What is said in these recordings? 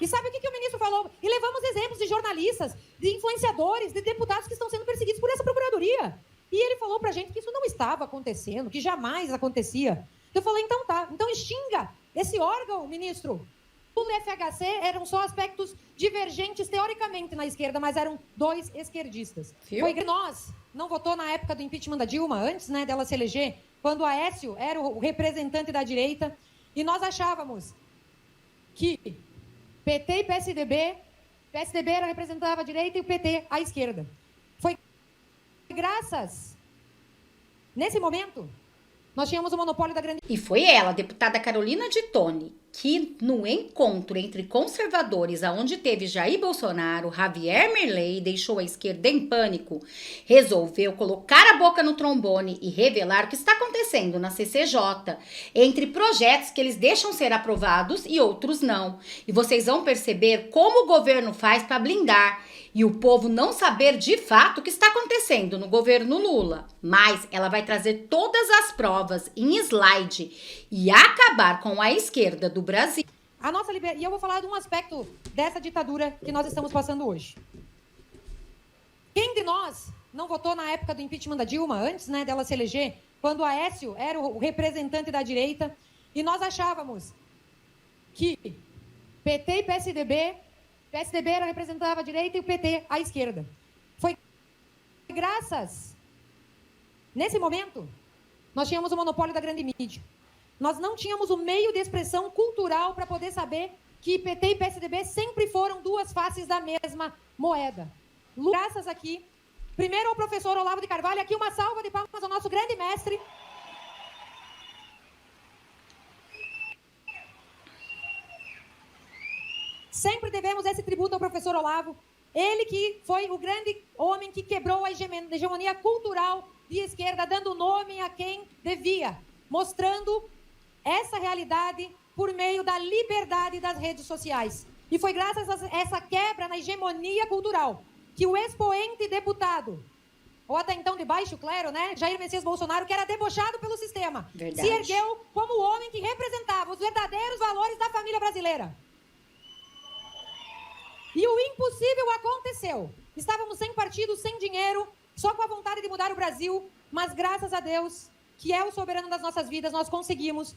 E sabe o que o ministro falou? E levamos exemplos de jornalistas, de influenciadores, de deputados que estão sendo perseguidos por essa procuradoria. E ele falou pra gente que isso não estava acontecendo, que jamais acontecia. Eu falei, então tá. Então extinga esse órgão, ministro. O FHC eram só aspectos divergentes teoricamente na esquerda, mas eram dois esquerdistas. Foi que nós não votou na época do impeachment da Dilma, antes, né, dela se eleger, quando o Aécio era o representante da direita, e nós achávamos que PT e PSDB representava a direita e o PT a esquerda. Foi graças, nesse momento, nós tínhamos o monopólio da grande... E foi ela, a deputada Carolina de Tone, que no encontro entre conservadores, aonde teve Jair Bolsonaro, Javier Milei, deixou a esquerda em pânico, resolveu colocar a boca no trombone e revelar o que está acontecendo na CCJ, entre projetos que eles deixam ser aprovados e outros não. E vocês vão perceber como o governo faz para blindar e o povo não saber de fato o que está acontecendo no governo Lula. Mas ela vai trazer todas as provas em slide e acabar com a esquerda do Brasil. A nossa E eu vou falar de um aspecto dessa ditadura que nós estamos passando hoje. Quem de nós não votou na época do impeachment da Dilma, antes, né, dela se eleger, quando o Aécio era o representante da direita, e nós achávamos que PT e PSDB representava a direita e o PT a esquerda. Foi graças, nesse momento, nós tínhamos o monopólio da grande mídia. Nós não tínhamos o meio de expressão cultural para poder saber que PT e PSDB sempre foram duas faces da mesma moeda. Graças aqui, primeiro ao professor Olavo de Carvalho, aqui uma salva de palmas ao nosso grande mestre. Sempre devemos esse tributo ao professor Olavo. Ele que foi o grande homem que quebrou a hegemonia cultural de esquerda, dando nome a quem devia, mostrando essa realidade por meio da liberdade das redes sociais. E foi graças a essa quebra na hegemonia cultural que o expoente deputado, ou até então de baixo clero, né, Jair Messias Bolsonaro, que era debochado pelo sistema, se ergueu como o homem que representava os verdadeiros valores da família brasileira. E o impossível aconteceu. Estávamos sem partido, sem dinheiro, só com a vontade de mudar o Brasil, mas graças a Deus, que é o soberano das nossas vidas, nós conseguimos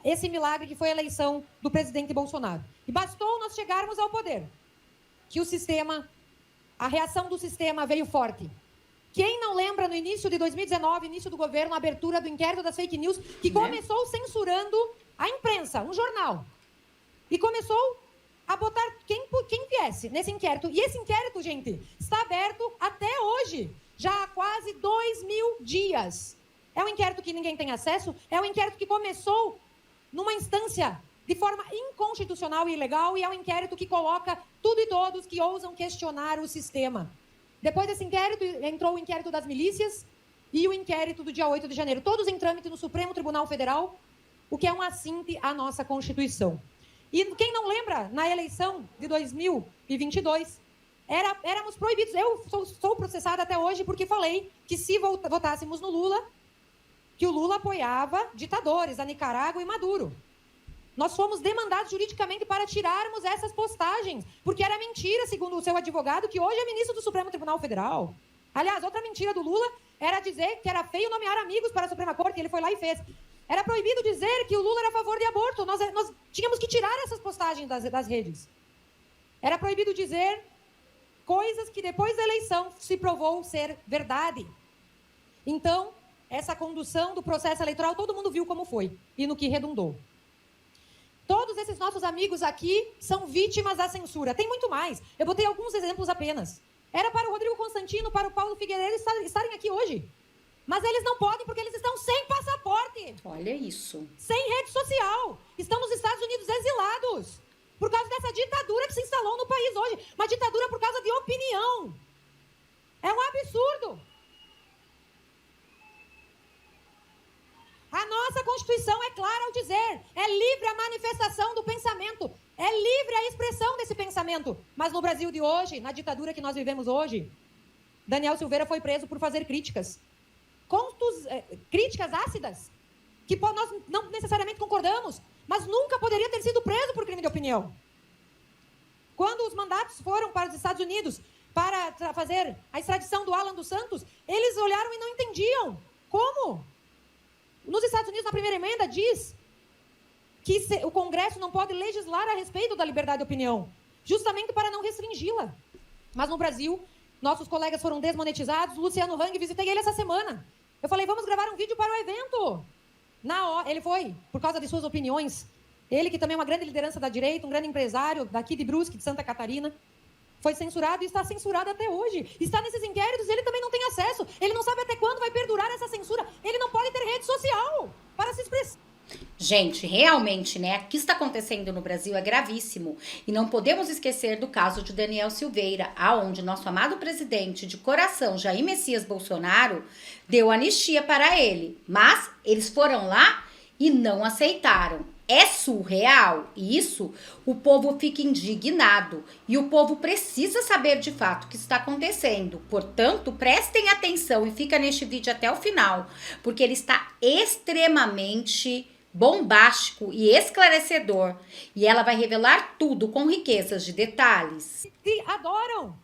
esse milagre que foi a eleição do presidente Bolsonaro. E bastou nós chegarmos ao poder, que o sistema, a reação do sistema veio forte. Quem não lembra no início de 2019, início do governo, a abertura do inquérito das fake news, que começou censurando a imprensa, um jornal, e começou a botar quem viesse nesse inquérito. E esse inquérito, gente, está aberto até hoje, já há quase 2.000 dias. É um inquérito que ninguém tem acesso, é um inquérito que começou numa instância de forma inconstitucional e ilegal, e é um inquérito que coloca tudo e todos que ousam questionar o sistema. Depois desse inquérito, entrou o inquérito das milícias e o inquérito do dia 8 de janeiro, todos em trâmite no Supremo Tribunal Federal, o que é um assinte à nossa Constituição. E quem não lembra, na eleição de 2022, éramos proibidos. Eu sou processada até hoje porque falei que se votássemos no Lula, que o Lula apoiava ditadores, a Nicarágua e Maduro. Nós fomos demandados juridicamente para tirarmos essas postagens, porque era mentira, segundo o seu advogado, que hoje é ministro do Supremo Tribunal Federal. Aliás, outra mentira do Lula era dizer que era feio nomear amigos para a Suprema Corte, e ele foi lá e fez. Era proibido dizer que o Lula era a favor de aborto. Nós tínhamos que tirar essas postagens das redes. Era proibido dizer coisas que depois da eleição se provou ser verdade. Então, essa condução do processo eleitoral, todo mundo viu como foi e no que redundou. Todos esses nossos amigos aqui são vítimas da censura. Tem muito mais. Eu botei alguns exemplos apenas. Era para o Rodrigo Constantino, para o Paulo Figueiredo estarem aqui hoje. Mas eles não podem porque eles estão sem passaporte. Olha isso. Sem rede social. Estão nos Estados Unidos exilados. Por causa dessa ditadura que se instalou no país hoje. Uma ditadura por causa de opinião. É um absurdo. A nossa Constituição é clara ao dizer, é livre a manifestação do pensamento, é livre a expressão desse pensamento. Mas no Brasil de hoje, na ditadura que nós vivemos hoje, Daniel Silveira foi preso por fazer críticas. Críticas ácidas, que nós não necessariamente concordamos, mas nunca poderia ter sido preso por crime de opinião. Quando os mandatos foram para os Estados Unidos para fazer a extradição do Alan dos Santos, eles olharam e não entendiam. Como? Nos Estados Unidos, na primeira emenda, diz que o Congresso não pode legislar a respeito da liberdade de opinião, justamente para não restringi-la. Mas no Brasil, nossos colegas foram desmonetizados. Luciano Hang, visitei ele essa semana. Eu falei, vamos gravar um vídeo para o evento. Na hora, ele foi, por causa de suas opiniões. Ele, que também é uma grande liderança da direita, um grande empresário daqui de Brusque, de Santa Catarina, foi censurado e está censurado até hoje. Está nesses inquéritos e ele também não tem acesso. Ele não sabe até quando vai perdurar essa censura. Ele não pode ter rede social para se expressar. Gente, realmente, né, o que está acontecendo no Brasil é gravíssimo. E não podemos esquecer do caso de Daniel Silveira, aonde nosso amado presidente de coração, Jair Messias Bolsonaro, deu anistia para ele. Mas eles foram lá e não aceitaram. É surreal. E isso, o povo fica indignado. E o povo precisa saber de fato o que está acontecendo. Portanto, prestem atenção e fica neste vídeo até o final, porque ele está extremamente bombástico e esclarecedor. E ela vai revelar tudo com riquezas de detalhes. Que adoram.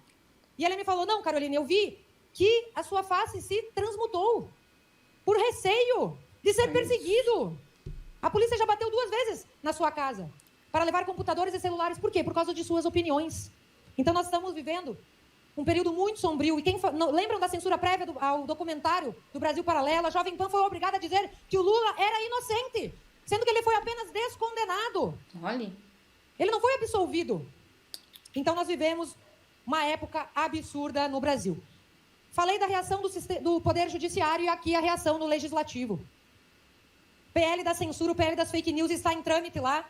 E ele me falou, não, Carolina, eu vi que a sua face se transmutou por receio de ser perseguido. A polícia já bateu 2 vezes na sua casa para levar computadores e celulares. Por quê? Por causa de suas opiniões. Então nós estamos vivendo um período muito sombrio. E lembram da censura prévia ao documentário do Brasil Paralelo? A Jovem Pan foi obrigada a dizer que o Lula era inocente, sendo que ele foi apenas descondenado. Olha. Ele não foi absolvido. Então nós vivemos uma época absurda no Brasil. Falei da reação do Poder Judiciário e aqui a reação no Legislativo. PL da censura, o PL das fake news está em trâmite lá.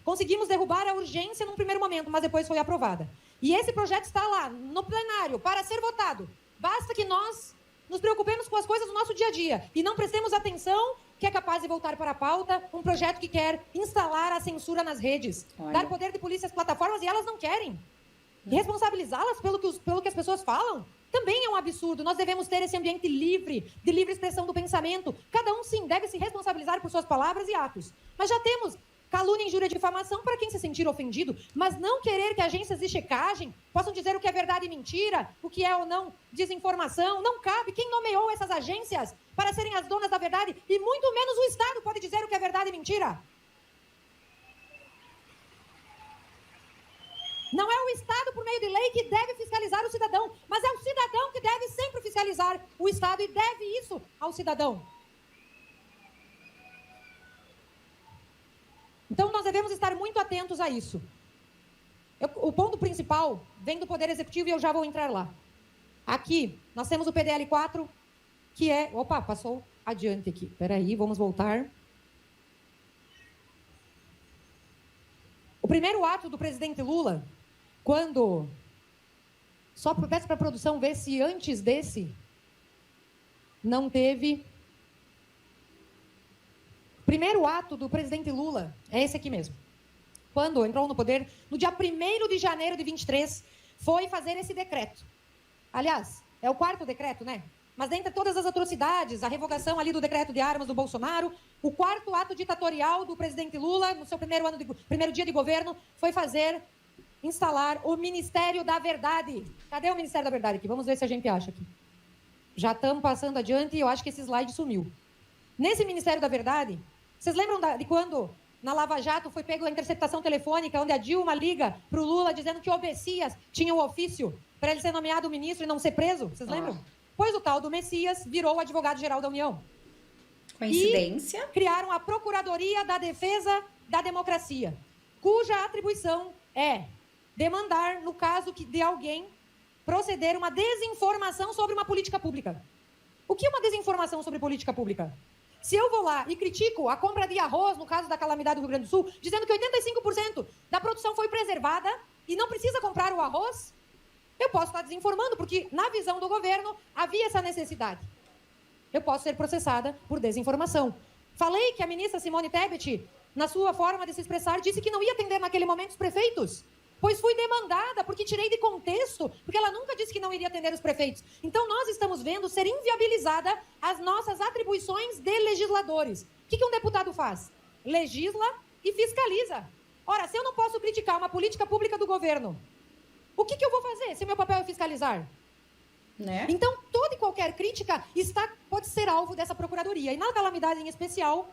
Conseguimos derrubar a urgência num primeiro momento, mas depois foi aprovada. E esse projeto está lá, no plenário, para ser votado. Basta que nós nos preocupemos com as coisas do nosso dia a dia e não prestemos atenção que é capaz de voltar para a pauta um projeto que quer instalar a censura nas redes. Olha. Dar poder de polícia às plataformas e elas não querem. Responsabilizá-las pelo que as pessoas falam também é um absurdo. Nós devemos ter esse ambiente livre, de livre expressão do pensamento. Cada um, sim, deve se responsabilizar por suas palavras e atos. Mas já temos calúnia, injúria e difamação para quem se sentir ofendido, mas não querer que agências de checagem possam dizer o que é verdade e mentira, o que é ou não desinformação. Não cabe. Quem nomeou essas agências para serem as donas da verdade? E muito menos o Estado pode dizer o que é verdade e mentira. Não é o Estado, por meio de lei, que deve fiscalizar o cidadão, mas é o cidadão que deve sempre fiscalizar o Estado e deve isso ao cidadão. Então, nós devemos estar muito atentos a isso. O ponto principal vem do Poder Executivo e eu já vou entrar lá. Aqui, nós temos o PDL 4, que é... Opa, passou adiante aqui. Espera aí, vamos voltar. O primeiro ato do presidente Lula, quando... Só peço para a produção ver se antes desse não teve... Primeiro ato do presidente Lula é esse aqui mesmo. Quando entrou no poder, no dia 1º de janeiro de 23, foi fazer esse decreto. Aliás, é o 4º decreto, né? Mas dentre todas as atrocidades, a revogação ali do decreto de armas do Bolsonaro, o 4º ato ditatorial do presidente Lula, no seu primeiro dia de governo, foi instalar o Ministério da Verdade. Cadê o Ministério da Verdade aqui? Vamos ver se a gente acha aqui. Já estamos passando adiante e eu acho que esse slide sumiu. Nesse Ministério da Verdade, vocês lembram de quando na Lava Jato foi pego a interceptação telefônica, onde a Dilma liga para o Lula dizendo que o Messias tinha o ofício para ele ser nomeado ministro e não ser preso? Vocês lembram? Pois o tal do Messias virou o advogado-geral da União. Coincidência? E criaram a Procuradoria da Defesa da Democracia, cuja atribuição é demandar, no caso de alguém proceder uma desinformação sobre uma política pública. O que é uma desinformação sobre política pública? Se eu vou lá e critico a compra de arroz, no caso da calamidade do Rio Grande do Sul, dizendo que 85% da produção foi preservada e não precisa comprar o arroz, eu posso estar desinformando, porque na visão do governo havia essa necessidade. Eu posso ser processada por desinformação. Falei que a ministra Simone Tebet, na sua forma de se expressar, disse que não ia atender naquele momento os prefeitos. Pois fui demandada, porque tirei de contexto, porque ela nunca disse que não iria atender os prefeitos. Então, nós estamos vendo ser inviabilizada as nossas atribuições de legisladores. O que um deputado faz? Legisla e fiscaliza. Ora, se eu não posso criticar uma política pública do governo, o que eu vou fazer se meu papel é fiscalizar? Né? Então, toda e qualquer crítica pode ser alvo dessa procuradoria. E na calamidade em especial,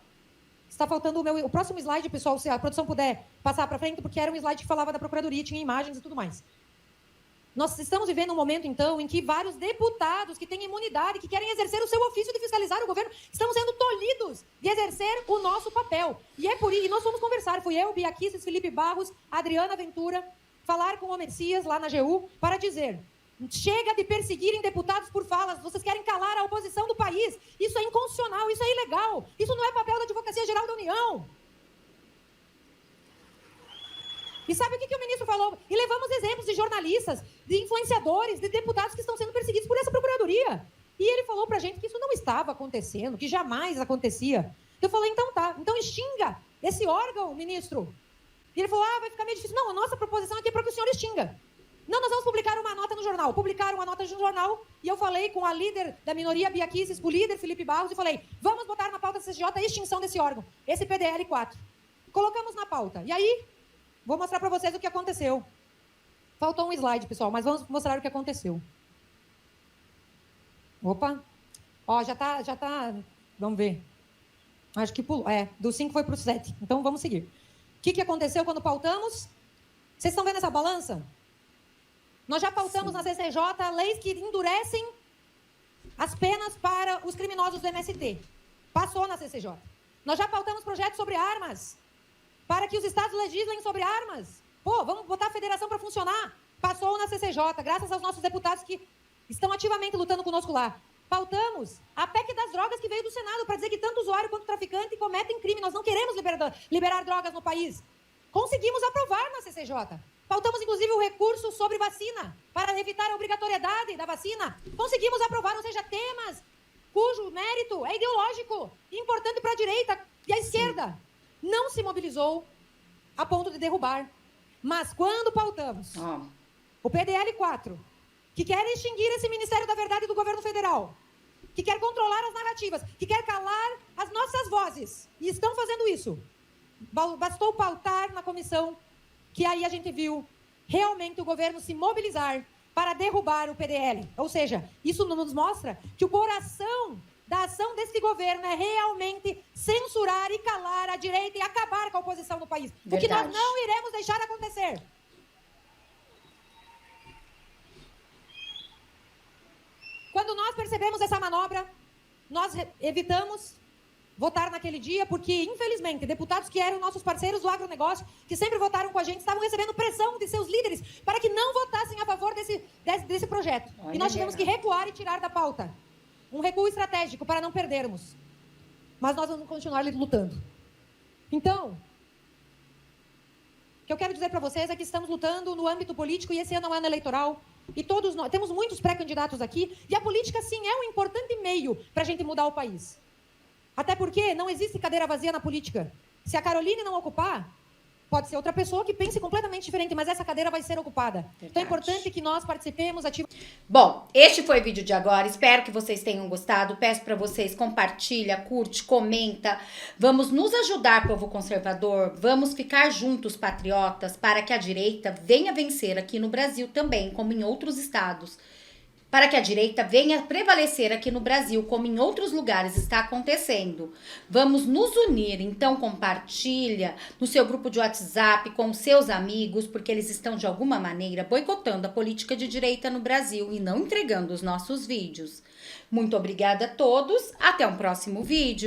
está faltando o próximo slide, pessoal, se a produção puder passar para frente, porque era um slide que falava da procuradoria, tinha imagens e tudo mais. Nós estamos vivendo um momento, então, em que vários deputados que têm imunidade, que querem exercer o seu ofício de fiscalizar o governo, estão sendo tolhidos de exercer o nosso papel. E é por isso, e nós fomos conversar, fui eu, Bia Kicis, Felipe Barros, Adriana Ventura, falar com o Messias lá na AGU, para dizer: chega de perseguirem deputados por falas, vocês querem calar a oposição do país, isso é inconstitucional, isso é ilegal, isso não é papel da Advocacia Geral da União. E sabe o que o ministro falou? E levamos exemplos de jornalistas, de influenciadores, de deputados que estão sendo perseguidos por essa procuradoria. E ele falou pra gente que isso não estava acontecendo, que jamais acontecia. Eu falei, então tá, então extinga esse órgão, ministro. E ele falou, vai ficar meio difícil. Não, a nossa proposição aqui é para que o senhor extinga. Não, nós vamos publicar uma nota no jornal. Publicaram uma nota no jornal e eu falei com a líder da minoria, Bia Kicis, com o líder, Felipe Barros, e falei, vamos botar na pauta da CCJ a extinção desse órgão, esse PDL 4. Colocamos na pauta. E aí, vou mostrar para vocês o que aconteceu. Faltou um slide, pessoal, mas vamos mostrar o que aconteceu. Opa. Ó, já tá, vamos ver. Acho que pulou. Do 5 foi pro 7. Então, vamos seguir. O que aconteceu quando pautamos? Vocês estão vendo essa balança? Nós já pautamos na CCJ leis que endurecem as penas para os criminosos do MST. Passou na CCJ. Nós já pautamos projetos sobre armas, para que os estados legislem sobre armas. Pô, vamos botar a federação para funcionar. Passou na CCJ, graças aos nossos deputados que estão ativamente lutando conosco lá. Pautamos a PEC das drogas que veio do Senado para dizer que tanto usuário quanto traficante cometem crime. Nós não queremos liberar drogas no país. Conseguimos aprovar na CCJ. Pautamos, inclusive, o recurso sobre vacina, para evitar a obrigatoriedade da vacina. Conseguimos aprovar, ou seja, temas cujo mérito é ideológico, importante para a direita e a esquerda. Não se mobilizou a ponto de derrubar. Mas quando pautamos o PDL 4, que quer extinguir esse Ministério da Verdade do governo federal, que quer controlar as narrativas, que quer calar as nossas vozes, e estão fazendo isso, bastou pautar na comissão, que aí a gente viu realmente o governo se mobilizar para derrubar o PDL. Ou seja, isso nos mostra que o coração da ação desse governo é realmente censurar e calar a direita e acabar com a oposição no país. Verdade. O que nós não iremos deixar acontecer. Quando nós percebemos essa manobra, nós evitamos votar naquele dia, porque, infelizmente, deputados que eram nossos parceiros do agronegócio, que sempre votaram com a gente, estavam recebendo pressão de seus líderes para que não votassem a favor desse projeto. E nós tivemos que recuar e tirar da pauta. Um recuo estratégico para não perdermos. Mas nós vamos continuar lutando. Então, o que eu quero dizer para vocês é que estamos lutando no âmbito político e esse ano é um ano eleitoral. E todos nós, temos muitos pré-candidatos aqui, e a política, sim, é um importante meio para a gente mudar o país. Até porque não existe cadeira vazia na política. Se a Caroline não ocupar, pode ser outra pessoa que pense completamente diferente, mas essa cadeira vai ser ocupada. Verdade. Então é importante que nós participemos ativamente. Bom, este foi o vídeo de agora. Espero que vocês tenham gostado. Peço para vocês, compartilha, curte, comenta. Vamos nos ajudar, povo conservador. Vamos ficar juntos, patriotas, para que a direita venha vencer aqui no Brasil também, como em outros estados. Para que a direita venha prevalecer aqui no Brasil, como em outros lugares está acontecendo. Vamos nos unir, então compartilha no seu grupo de WhatsApp, com seus amigos, porque eles estão de alguma maneira boicotando a política de direita no Brasil e não entregando os nossos vídeos. Muito obrigada a todos, até um próximo vídeo.